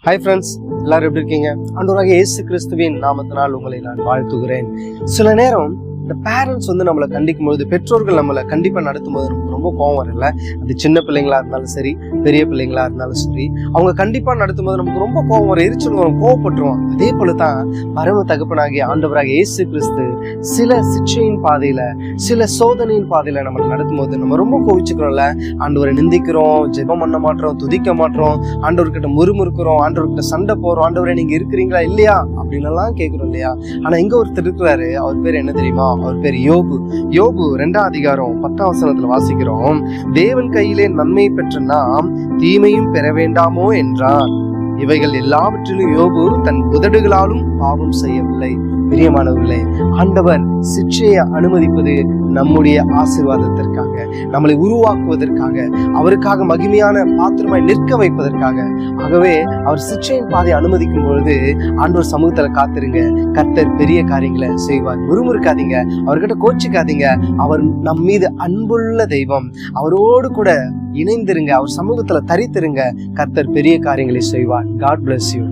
Hi friends, எல்லாரும் எப்படி இருக்கீங்க? ஆண்டவராகிய இயேசு கிறிஸ்துவின் நாமத்தினால் உங்களை நான் வாழ்த்துகிறேன். சில நேரம் இந்த பேரண்ட்ஸ் நம்மளை கண்டிக்கும் போது, பெற்றோர்கள் நம்மளை கண்டிப்பாக நடத்தும் போது நமக்கு ரொம்ப கோவம் வரல. அது சின்ன பிள்ளைங்களா இருந்தாலும் சரி, பெரிய பிள்ளைங்களா இருந்தாலும் சரி, அவங்க கண்டிப்பாக நடத்தும் போது நமக்கு ரொம்ப கோவம் வரும், எரிச்சல் வரும், கோவப்பட்டுருவோம். அதே போல தான் பரம தகப்பனாகிய ஆண்டவராகிய இயேசு கிறிஸ்து சில சிக்ஷையின் பாதையில, சில சோதனையின் பாதையில நம்மளை நடத்தும் போது நம்ம ரொம்ப கோவிச்சுக்கிறோம்ல. ஆண்டவரை நிந்திக்கிறோம், ஜெபம் பண்ண மாட்டோம், துதிக்க மாட்டோம், ஆண்டவர்கிட்ட முறுமுறுக்கிறோம், ஆண்டவர்கிட்ட சண்டை போறோம், ஆண்டவரை நீங்க இருக்கிறீங்களா இல்லையா அப்படின்னு எல்லாம் கேட்கிறோம் இல்லையா? ஆனா இங்க ஒருத்தர் இருக்கிறாரு. அவர் பேர் என்ன தெரியுமா? அவர் பேர் யோபு. யோபு 2ஆம் அதிகாரம் 10ஆம் வசனத்துல வாசிக்கிறோம், தேவன் கையிலே நன்மை பெற்ற நாம் தீமையும் பெற வேண்டாமோ என்றார். இவைகள் எல்லாவற்றிலும் யோபு தன் உதடுகளாலும் பாவம் செய்யவில்லை. பிரியமானவர்களே, ஆண்டவர் சிக்ஷையை அனுமதிப்பது நம்முடைய ஆசீர்வாதத்திற்காக, நம்மளை உருவாக்குவதற்காக, அவருக்காக மகிமையான பாத்திரமாய் நிற்க வைப்பதற்காக. ஆகவே அவர் சிக்ஷையின் பாதையை அனுமதிக்கும் பொழுது ஆண்டவர் சமூகத்துல காத்திருங்க. கர்த்தர் பெரிய காரியங்களை செய்வார். முறுமுறுக்காதீங்க, அவர்கிட்ட கோச்சிக்காதீங்க. அவர் நம் மீது அன்புள்ள தெய்வம். அவரோடு கூட இணைந்திருங்க, அவர் சமூகத்துல தரித்திருங்க. கர்த்தர் பெரிய காரியங்களை செய்வார். God bless you.